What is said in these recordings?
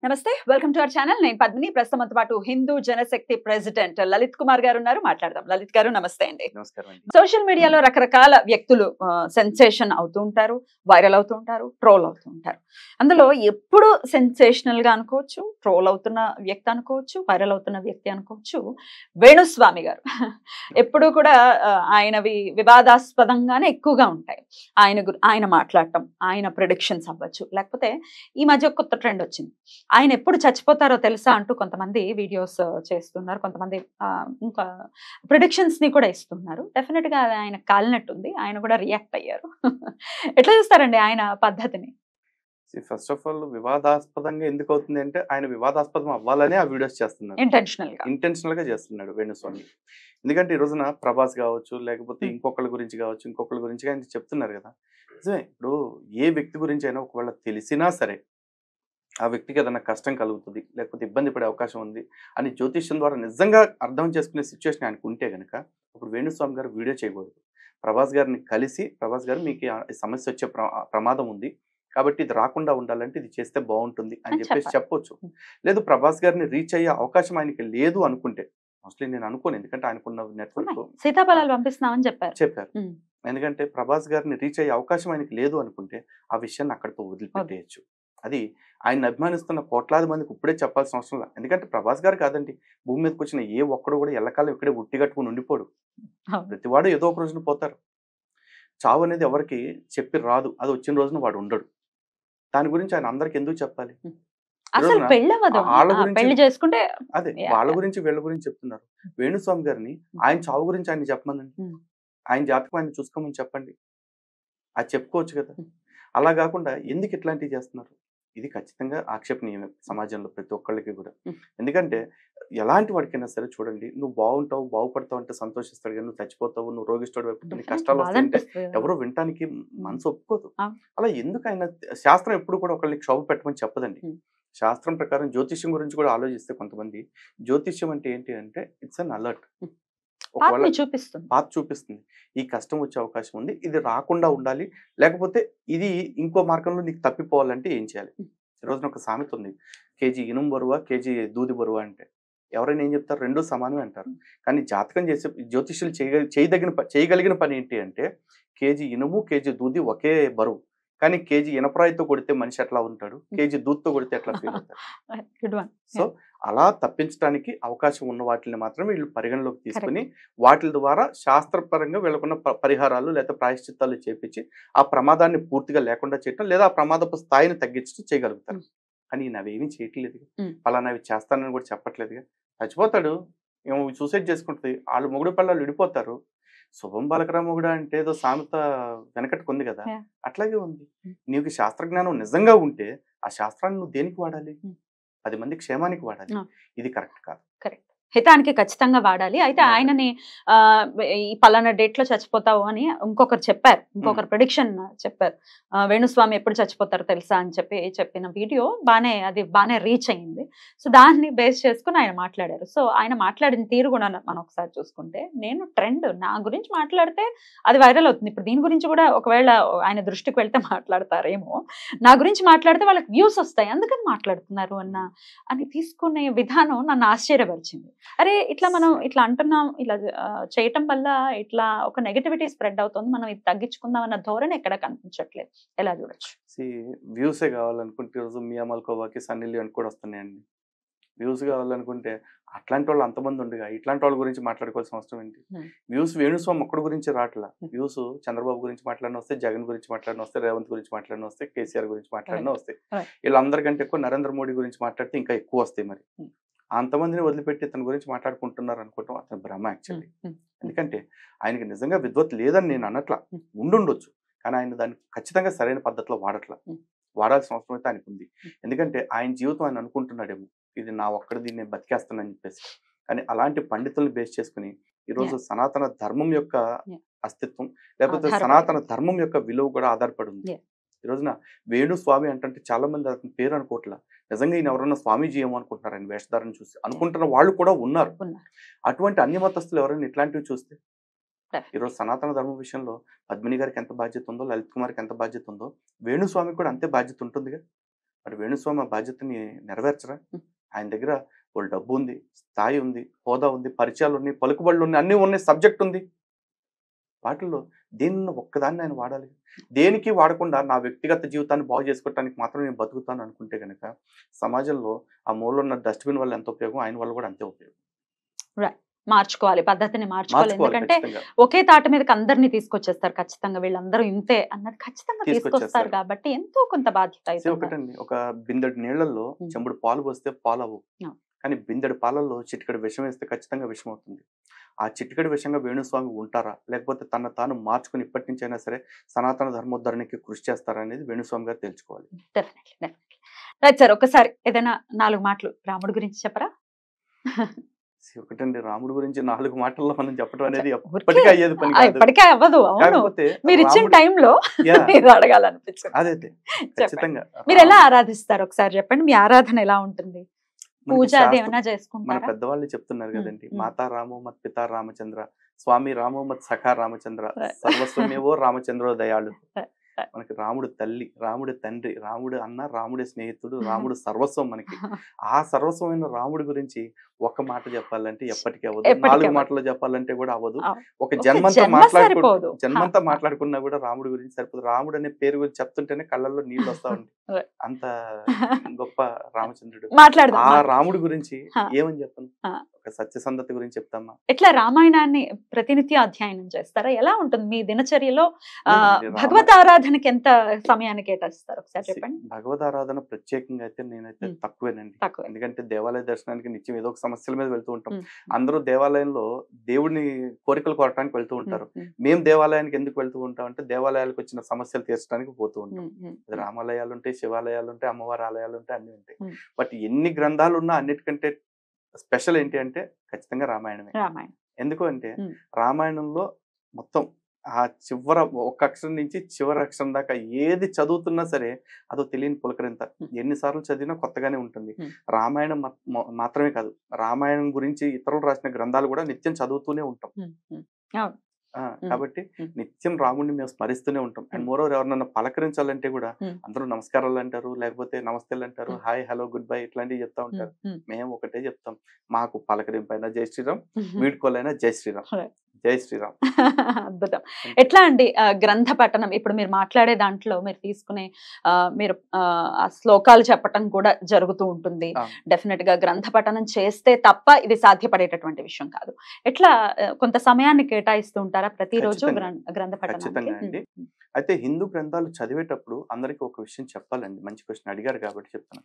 నమస్తే welcome to our channel. నేను పద్మిని. ప్రస్తుతంతో పాటు హిందూ జనశక్తి ప్రెసిడెంట్ లలిత్ కుమార్ గారు ఉన్నారు. మాట్లాడదాం. లలిత్ గారు నమస్తే అండి. నమస్కారం అండి. సోషల్ మీడియాలో రకరకాల వ్యక్తులు సెన్సేషన్ అవుతూ ఉంటారు, వైరల్ అవుతూ ఉంటారు, ట్రోల్ అవుతూ ఉంటారు. అందులో ఎప్పుడు సెన్సేషనల్ గా అనుకోవచ్చు, ట్రోల్ అవుతున్న వ్యక్తి అనుకోవచ్చు, వైరల్ అవుతున్న వ్యక్తి అనుకోవచ్చు, వేణుస్వామి గారు. ఎప్పుడు కూడా ఆయనవి వివాదాస్పదంగానే ఎక్కువగా ఉంటాయి. ఆయన మాట్లాడటం, ఆయన ప్రెడిక్షన్స్ అవ్వచ్చు, లేకపోతే ఈ మధ్య కొత్త ట్రెండ్ వచ్చింది, ఆయన ఎప్పుడు చచ్చిపోతారో తెలుసా అంటూ కొంతమంది వీడియోస్ చేస్తున్నారు. కొంతమంది ఇంకా ప్రిడిక్షన్స్ ని కూడా ఇస్తున్నారు. డెఫినెట్ గా అది ఆయన కాలినట్టుంది. ఆయన కూడా రియాక్ట్ అయ్యారు. ఎట్లా చూస్తారండి ఆయన పద్ధతిని? ఫస్ట్ ఆఫ్ ఆల్ వివాదాస్పదంగా ఎందుకు అవుతుంది అంటే ఆయన వివాదాస్పదం అవ్వాలనే ఆ వీడియోస్ చేస్తున్నాడు. ఇంటెన్షనల్ గా చేస్తున్నాడు వేణుస్వామి. ఎందుకంటే ఈ రోజున ప్రభాస్ కావచ్చు, లేకపోతే ఇంకొకళ్ళ గురించి కావచ్చు, ఇంకొకళ్ళ గురించి ఆయన చెప్తున్నారు కదా. నిజమే, ఇప్పుడు ఏ వ్యక్తి గురించి అయినా ఒకవేళ తెలిసినా సరే ఆ వ్యక్తికి ఏదైనా కష్టం కలుగుతుంది, లేకపోతే ఇబ్బంది పడే అవకాశం ఉంది అని జ్యోతిష్యం ద్వారా నిజంగా అర్థం చేసుకునే సిచ్యువేషన్ ఆయనకు ఉంటే కనుక ఇప్పుడు వేణుస్వామి గారు వీడియో చేయకూడదు. ప్రభాస్ గారిని కలిసి, ప్రభాస్ గారు మీకు సమస్య వచ్చే ప్రమాదం ఉంది కాబట్టి ఇది రాకుండా ఉండాలంటే ఇది చేస్తే బాగుంటుంది అని చెప్పేసి చెప్పొచ్చు. లేదు ప్రభాస్ గారిని రీచ్ అయ్యే అవకాశం ఆయనకి లేదు అనుకుంటే, మోస్ట్లీ నేను అనుకోను, ఎందుకంటే ఆయనకున్న నెట్వర్క్ సీతాఫలాలు పంపిస్తున్నామని చెప్పారు. ఎందుకంటే ప్రభాస్ గారిని రీచ్ అయ్యే అవకాశం ఆయనకి లేదు అనుకుంటే ఆ విషయాన్ని అక్కడితో వదిలిపెట్టేయచ్చు. అది ఆయన అభిమానిస్తున్న కోట్లాది మందికి ఇప్పుడే చెప్పాల్సిన అవసరం లేదు. ఎందుకంటే ప్రభాస్ గారు కాదండి, భూమి మీదకి వచ్చిన ఏ ఒక్కడు కూడా ఎల్లకాలం ఇక్కడే ఉట్టి కట్టుకుని ఉండిపోడు. ప్రతివాడు ఏదో ఒక రోజున పోతారు. చావు అనేది ఎవరికి చెప్పి రాదు. అది వచ్చిన రోజున వాడు ఉండడు. దాని గురించి ఆయన అందరికి ఎందుకు చెప్పాలి? అదే వాళ్ళ గురించి వీళ్ళ గురించి చెప్తున్నారు. వేణుస్వామి గారిని ఆయన చావు గురించి ఆయన చెప్పమనండి, ఆయన జాతకం ఆయన చూసుకోమని చెప్పండి, అది చెప్పుకోవచ్చు కదా. అలా కాకుండా ఎందుకు ఇట్లాంటివి చేస్తున్నారు? ఇది ఖచ్చితంగా ఆక్షేపణీయమే సమాజంలో ప్రతి ఒక్కళ్ళకి కూడా. ఎందుకంటే ఎలాంటి వాడికైనా సరే చూడండి, నువ్వు బాగుంటావు, బాగుపడతావు అంటే సంతోషిస్తాడు, కానీ నువ్వు చచ్చిపోతావు, నువ్వు రోగిస్తాడు వైపు నీ కష్టాలు వస్తాయంటే ఎవరు వినటానికి మనసు ఒప్పుకోదు. అలా ఎందుకు ఆయన శాస్త్రం ఎప్పుడు కూడా ఒకళ్ళకి క్షోభ పెట్టమని చెప్పదండి. శాస్త్రం ప్రకారం జ్యోతిష్యం గురించి కూడా ఆలోచిస్తే కొంతమంది, జ్యోతిష్యం అంటే ఏంటి అంటే ఇట్స్ అన్ అలర్ట్, ఒకవేళ పాత్ చూపిస్తుంది, ఈ కష్టం వచ్చే అవకాశం ఉంది, ఇది రాకుండా ఉండాలి, లేకపోతే ఇది ఇంకో మార్గంలో నీకు తప్పిపోవాలంటే ఏం చేయాలి. ఈ రోజున ఒక సామెత ఉంది, కేజీ ఇనుము బరువా, కేజీ దూది బరువా అంటే. ఎవరైనా ఏం చెప్తారు? రెండూ సమానమే అంటారు. కానీ జాతకం చేసే జ్యోతిష్యులు చేయగలిగిన పని ఏంటి అంటే, కేజీ ఇనుము, కేజీ దూది ఒకే బరువు, కానీ కేజీ ఇనపరాయితో కొడితే మనిషి ఎట్లా ఉంటాడు, కేజీ దూద్తో కొడితే ఎట్లా ఫీల్ అవుతాడు. సో అలా తప్పించడానికి అవకాశం ఉన్న వాటిని మాత్రమే వీళ్ళు పరిగణలోకి తీసుకుని వాటి ద్వారా శాస్త్రపరంగా వీళ్ళకున్న పరిహారాలు లేదా ప్రాయశ్చిత్తాలు చేపించి ఆ ప్రమాదాన్ని పూర్తిగా లేకుండా చేయటం, లేదా ఆ ప్రమాదపు స్థాయిని తగ్గించడం చేయగలుగుతారు. కానీ ఈయన అవేమీ చేయట్లేదు, పలానా అవి చేస్తానని కూడా చెప్పట్లేదుగా. చచ్చిపోతాడు, ఏమో సూసైడ్ చేసుకుంటుంది, వాళ్ళు మొగుడు పిల్లలు విడిపోతారు. శుభం బలకరామ కూడా అంటే ఏదో సామెత వెనకట్టుకుంది కదా, అట్లాగే ఉంది. నీకు శాస్త్రజ్ఞానం నిజంగా ఉంటే ఆ శాస్త్రాన్ని నువ్వు దేనికి వాడాలి? 10 మంది క్షేమానికి వాడాలి. ఇది కరెక్ట్ కాదు. హితానికి ఖచ్చితంగా వాడాలి. అయితే ఆయనని ఈ పలానా డేట్ లో చచ్చిపోతావు అని ఇంకొకరు చెప్పారు, ఇంకొకరు ప్రెడిక్షన్ చెప్పారు. వేణుస్వామి ఎప్పుడు చచ్చిపోతారో తెలుసా అని చెప్పిన వీడియో అది బానే రీచ్ అయింది. సో దాన్ని బేస్ చేసుకుని ఆయన మాట్లాడారు. సో ఆయన మాట్లాడిన తీరు కూడా మనం ఒకసారి చూసుకుంటే, నేను ట్రెండ్ నా గురించి మాట్లాడితే అది వైరల్ అవుతుంది. ఇప్పుడు దీని గురించి కూడా ఒకవేళ ఆయన దృష్టికి వెళ్తే మాట్లాడతారేమో, నా గురించి మాట్లాడితే వాళ్ళకి వ్యూస్ వస్తాయి అందుకని మాట్లాడుతున్నారు అని తీసుకునే విధానం నన్ను ఆశ్చర్యపరిచింది. అరే ఇట్లా మనం ఇట్లా అంటున్నాం, ఇలా చేయటం వల్ల ఇట్లా ఒక నెగటివిటీ స్ప్రెడ్ అవుతుంది, మనం ఇది తగ్గించుకుందాం అన్న ధోరణి ఎక్కడ కనిపించట్లేదు. ఎలా చూడొచ్చు? వ్యూసే కావాలనుకుంటే ఈరోజు మియా మల్కోవాకి, సన్నీ లియోన్ కూడా వస్తున్నాయండి. వ్యూస్ కావాలనుకుంటే అట్లాంటి వాళ్ళు అంతమంది ఉండగా ఇట్లాంటి వాళ్ళ గురించి మాట్లాడుకోవాల్సిన అవసరం ఏంటి? వ్యూస్ వేణుస్వామి ఒక్కడి గురించి రావట్లా. వ్యూస్ చంద్రబాబు గురించి మాట్లాడిన వస్తే, జగన్ గురించి మాట్లాడిన వస్తే, రేవంత్ గురించి మాట్లాడిన వస్తే, కేసీఆర్ గురించి మాట్లాడిన వస్తాయి. వీళ్ళందరికంటే ఎక్కువ నరేంద్ర మోడీ గురించి మాట్లాడితే ఇంకా ఎక్కువ వస్తాయి. మరి అంతమందిని వదిలిపెట్టి తన గురించి మాట్లాడుకుంటున్నారు అనుకోవటం అతని భ్రమ యాక్చువల్లీ. ఎందుకంటే ఆయనకి నిజంగా విద్వత్ లేదని నేను అన్నట్లా, ఉండుండొచ్చు, కానీ ఆయన దాన్ని ఖచ్చితంగా సరైన పద్ధతిలో వాడాల్సిన అవసరం అయితే ఆయనకు ఉంది. ఎందుకంటే ఆయన జీవితం ఆయన అనుకుంటున్నాడేమో, ఇది నా ఒక్కడిది నేను బతికేస్తానని చెప్పేసి. కానీ అలాంటి పండితులను బేస్ చేసుకుని ఈరోజు సనాతన ధర్మం యొక్క అస్తిత్వం, లేకపోతే సనాతన ధర్మం యొక్క విలువ కూడా ఆధారపడి ఉంది. ఈ రోజున వేణుస్వామి అంటే చాలా మంది అతని పేరు అనుకోవట్లా, నిజంగా ఈయన ఎవరన్నా స్వామీజీ ఏమో అనుకుంటున్నారు, ఆయన వేషధారణ చూసి అనుకుంటున్న వాళ్ళు కూడా ఉన్నారు. అటువంటి అన్యమతస్తులు ఎవరైనా ఇట్లాంటివి చూస్తే, ఈరోజు సనాతన ధర్మం విషయంలో పద్మిని గారికి ఎంత బాధ్యత ఉందో, లలిత్ కుమార్కి ఎంత బాధ్యత ఉందో, వేణుస్వామికి కూడా అంతే బాధ్యత ఉంటుందిగా. మరి వేణుస్వామి ఆ బాధ్యతని నెరవేర్చరా? ఉమ్. ఆయన దగ్గర వాళ్ళు డబ్బు ఉంది, స్థాయి ఉంది, హోదా ఉంది, పరిచయాలు ఉన్నాయి, పలుకుబడులు ఉన్నాయి, అన్నీ ఉన్నాయి, సబ్జెక్ట్ ఉంది. వాటిల్లో దేన్ని ఒక్కదాన్ని ఆయన వాడాలి. దేనికి వాడకుండా నా వ్యక్తిగత జీవితాన్ని బాగు చేసుకోవటానికి మాత్రం నేను బతుకుతాను అనుకుంటే గనక సమాజంలో ఆ మూలన్న డస్ట్‌బిన్ వల్ల ఎంత ఉపయోగం, ఆయన వల్ల కూడా అంతే ఉపయోగం. మార్చుకోవాలి, పద్ధతిని మార్చుకోవాలి. మార్చుకోవాలి ఎందుకంటే ఖచ్చితంగా. ఒకే తాట మీదకి అందరినీ తీసుకొచ్చేస్తారు ఖచ్చితంగా, వీళ్ళందరూ ఇంతే అన్నది ఖచ్చితంగా తీసుకొస్తారు తీసుకొచ్చేస్తారు. కాబట్టి ఎంతో కొంత బాధ్యత అయితే ఉండాలి. ఒకటండి, ఒక బిందెడు నీళ్లలో చెంబుడు పాలు పోస్తే పాలు అవ్వవు. అవును. కానీ బిందెడు పాలల్లో చిటికెడు విషం వేస్తే ఖచ్చితంగా విషం అవుతుంది. ఆ చిటికెడు విషంగా వేణుస్వామి ఉంటారా? లేకపోతే తన తాను మార్చుకుని ఇప్పటి నుంచైనా సరే సనాతన ధర్మోద్ధరణకి కృషి చేస్తారా అనేది వేణుస్వామి గారు తెలుసుకోవాలి. డెఫినెట్లీ. రైట్ సార్, ఒకసారి ఏదైనా 4 మాటలు రాముడి గురించి చెప్పరా? ఒకటండి, రాముడి గురించి 4 మాటల్లో మనం చెప్పడం అనేది ఊరికే ఎప్పటికీ అయ్యేది పని కాదు. ఇప్పటికే అవ్వదు. అవును, కాకపోతే మీరు ఇచ్చిన రాముడు టైంలో యాహ్! ఇది అడగాలనిపించింది. అదైతే చెప్పండి. ఖచ్చితంగా మీరు ఎలా ఆరాధిస్తారు ఒకసారి చెప్పండి? మీ ఆరాధన ఎలా ఉంటుంది? మనకి పూజ అది శాస్త్రం ఏమైనా మన చేసుకుంటారా? పెద్దవాళ్ళు చెప్తున్నారు ఉమ్, కదండి, ఉమ్. మాతా రామో మత్ పితా రామచంద్ర, స్వామి రామో మత్ సఖా రామచంద్ర, Right. సర్వస్వమేవో రామచంద్రో దయాళు. Right. మనకి రాముడు తల్లి, రాముడు తండ్రి, రాముడు అన్న, రాముడి స్నేహితుడు, రాముడు సర్వస్వం మనకి. ఆ సర్వస్వమైన రాముడి గురించి ఒక్క మాట చెప్పాలంటే ఎప్పటికీ అవ్వదు, ఎప్పటికీ 4 అవ్వదు. మాటల్లో చెప్పాలంటే కూడా అవ్వదు. అవును. ఒక ఒక జన్మంతా జన్మ సరిపోదు. జన్మంతా మాట్లాడుకున్నా కూడా రాముడి గురించి సరిపోదు. రాముడు అనే పేరు గురించి చెప్తుంటేనే కళ్ళల్లో నీళ్ళు వస్తా ఉంటాయి. Right. అంత గొప్ప రామచంద్రుడు. మాట్లాడదాం, ఆ మాట్లాడదాం. రాముడి గురించి హా. ఏమని చెప్పను, హా. ఒక సత్యసంధత గురించి చెప్తామా? ఎట్లా రామాయణాన్ని ప్రతినిత్యం అధ్యయనం చేస్తారా? ఎలా ఉంటుంది మీ దినచర్యలో? లేదండి, భగవత్ ఆరాధనకి ఎంత సమయాన్ని కేటాయిస్తారు ఒకసారి చెప్పండి. భగవద్ ఆరాధన ప్రత్యేకంగా అయితే నేనైతే ఉమ్. తక్కువేనండి. తక్కువ. ఎందుకంటే దేవాలయ దర్శనానికి నిత్యం ఏదో ఒక సమస్యల మీద వెళ్తూ ఉంటాం. ఉమ్, అందరూ దేవాలయంలో దేవుడిని కోరికలు కోరటానికి వెళ్తూ ఉంటారు. ఉమ్, మేము దేవాలయానికి ఎందుకు వెళ్తూ ఉంటాం అంటే దేవాలయాలకు వచ్చిన సమస్యలు తీర్చడానికి పోతూ ఉంటాం. ఉమ్, ఉమ్, అది రామాలయాలు ఉంటాయి, శివాలయాలు ఉంటాయి, అమ్మవారి ఆలయాలు ఉంటాయి, అన్ని ఉంటాయి. ఉమ్. బట్ ఎన్ని గ్రంథాలు ఉన్నా అన్నిటికంటే స్పెషల్ ఏంటి అంటే ఖచ్చితంగా రామాయణమే. రామాయణం. ఎందుకు అంటే ఉమ్. రామాయణంలో మొత్తం ఆ చివర ఒక అక్షరం నుంచి చివరి అక్షరం దాకా ఏది చదువుతున్నా సరే అదో తెలియని పులకరింత. ఎన్నిసార్లు చదివినా కొత్తగానే ఉంటుంది. రామాయణం మాత్రమే కాదు, రామాయణం గురించి ఇతరులు రాసిన గ్రంథాలు కూడా నిత్యం చదువుతూనే ఉంటాం. అవును. కాబట్టి నిత్యం రాముడిని మేము స్మరిస్తూనే ఉంటాం. అండ్ మోరోవర్ ఎవరినన్నా పలకరించాలంటే కూడా అందరూ నమస్కారాలు అంటారు, లేకపోతే నమస్తేలు అంటారు, హాయ్ హలో గుడ్ బై ఇట్లాంటివి చెప్తా ఉంటారు. మేము ఒకటే చెప్తాం, మాకు పలకరింపైనా జై శ్రీరామ్, వీడ్కోలైనా జై శ్రీరామ్, జై శ్రీరామ్. అద్భుతం. ఎట్లా అండి గ్రంథ పఠనం? ఇప్పుడు మీరు మాట్లాడే దాంట్లో మీరు తీసుకునే మీరు ఆ శ్లోకాలు చెప్పటం కూడా జరుగుతూ ఉంటుంది. డెఫినెట్ గా గ్రంథ పఠనం చేస్తే తప్ప ఇది సాధ్యపడేటటువంటి విషయం కాదు. ఎట్లా కొంత సమయాన్ని కేటాయిస్తూ ఉంటారా ప్రతిరోజు గ్రంథ ఖచ్చితంగా అండి. అయితే హిందూ గ్రంథాలు చదివేటప్పుడు అందరికి ఒక విషయం చెప్పాలండి. మంచి క్వశ్చన్ అడిగారు కాబట్టి చెప్తాను.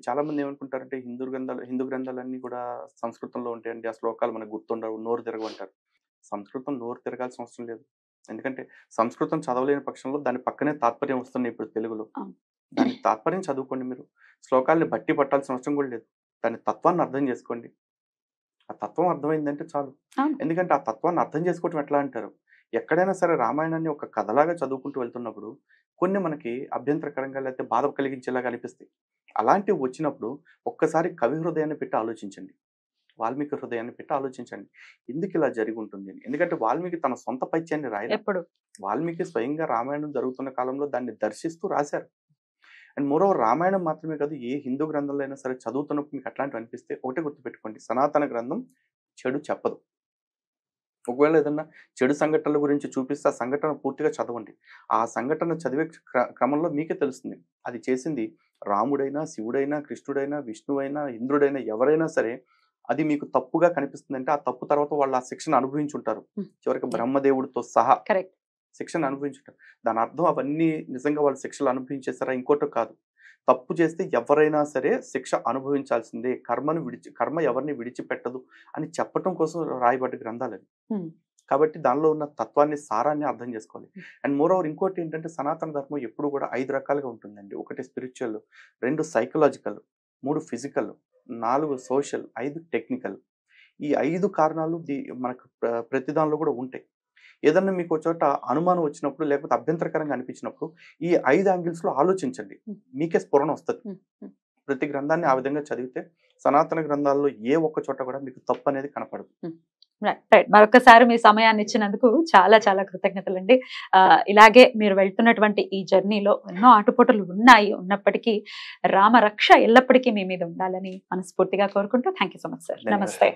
చాలా మంది ఏమనుకుంటారంటే హిందూ గ్రంథాలన్నీ కూడా సంస్కృతంలో ఉంటాయండి, ఆ శ్లోకాలు మనకు గుర్తుండవు, నోరు తిరగమంటారు. సంస్కృతం నోరు తిరగాల్సిన అవసరం లేదు. ఎందుకంటే సంస్కృతం చదవలేని పక్షంలో దాని పక్కనే తాత్పర్యం వస్తున్నాయి ఇప్పుడు తెలుగులో. దాని తాత్పర్యం చదువుకోండి. మీరు శ్లోకాలని బట్టి పట్టాల్సిన అవసరం కూడా లేదు. దాని తత్వాన్ని అర్థం చేసుకోండి. ఆ తత్వం అర్థమైందంటే చాలు. ఎందుకంటే ఆ తత్వాన్ని అర్థం చేసుకోవటం ఎట్లా అంటారు, ఎక్కడైనా సరే రామాయణాన్ని ఒక కథలాగా చదువుకుంటూ వెళ్తున్నప్పుడు కొన్ని మనకి అభ్యంతరకరంగా లేకపోతే బాధ కలిగించేలాగా అనిపిస్తాయి. అలాంటివి వచ్చినప్పుడు ఒక్కసారి కవి హృదయాన్ని పెట్టి ఆలోచించండి, వాల్మీకి హృదయాన్ని పెట్టి ఆలోచించండి, ఎందుకు ఇలా జరిగి ఉంటుంది అని. ఎందుకంటే వాల్మీకి తన సొంత పైత్యాన్ని రాయలేదు. వాల్మీకి స్వయంగా రామాయణం జరుగుతున్న కాలంలో దాన్ని దర్శిస్తూ రాశారు. అండ్ మోరోవర్ రామాయణం మాత్రమే కాదు, ఏ హిందూ గ్రంథంలో అయినా సరే చదువుతున్నప్పుడు మీకు అట్లాంటివి అనిపిస్తే ఒకటే గుర్తుపెట్టుకోండి, సనాతన గ్రంథం చెడు చెప్పదు. ఒకవేళ ఏదన్నా చెడు సంఘటనల గురించి చూపిస్తే ఆ సంఘటన పూర్తిగా చదవండి. ఆ సంఘటన చదివే క్రమంలో మీకే తెలుస్తుంది అది చేసింది రాముడైనా, శివుడైనా, కృష్ణుడైనా, విష్ణువైనా, ఇంద్రుడైనా, ఎవరైనా సరే అది మీకు తప్పుగా కనిపిస్తుందంటే ఆ తప్పు తర్వాత వాళ్ళు ఆ శిక్షను అనుభవించుంటారు. చివరికి బ్రహ్మదేవుడితో సహా శిక్షను అనుభవించుంటారు. దాని అర్థం అవన్నీ నిజంగా వాళ్ళు శిక్షలు అనుభవించేస్తారా? ఇంకోటో కాదు. తప్పు చేస్తే ఎవరైనా సరే శిక్ష అనుభవించాల్సిందే, కర్మ ఎవరిని విడిచిపెట్టదు అని చెప్పటం కోసం రాయబడ్డ గ్రంథాలు అవి. కాబట్టి దానిలో ఉన్న తత్వాన్ని, సారాన్ని అర్థం చేసుకోవాలి. అండ్ మోరోవర్ ఇంకోటి ఏంటంటే సనాతన ధర్మం ఎప్పుడు కూడా 5 రకాలుగా ఉంటుందండి. 1 spiritual, 2 psychological, 3 physical, 4 social, 5 technical. ఈ 5 కారణాలు మనకు ప్రతి దానిలో కూడా ఉంటాయి. ఏదన్నా మీకు ఒక చోట అనుమానం వచ్చినప్పుడు లేకపోతే అభ్యంతరకరంగా అనిపించినప్పుడు ఈ 5 యాంగిల్స్ లో ఆలోచించండి, మీకే స్ఫురణ వస్తుంది. ప్రతి గ్రంథాన్ని ఆ విధంగా చదివితే సనాతన గ్రంథాల్లో ఏ ఒక్క చోట కూడా మీకు తప్పు అనేది కనపడదు. మరొకసారి మీ సమయాన్ని ఇచ్చినందుకు చాలా చాలా కృతజ్ఞతలండి. ఇలాగే మీరు వెళ్తున్నటువంటి ఈ జర్నీలో ఎన్నో ఆటుపోటులు ఉన్నప్పటికీ రామరక్ష ఎల్లప్పటికీ మీ మీద ఉండాలని మనస్ఫూర్తిగా కోరుకుంటూ thank you so much sir. నమస్తే.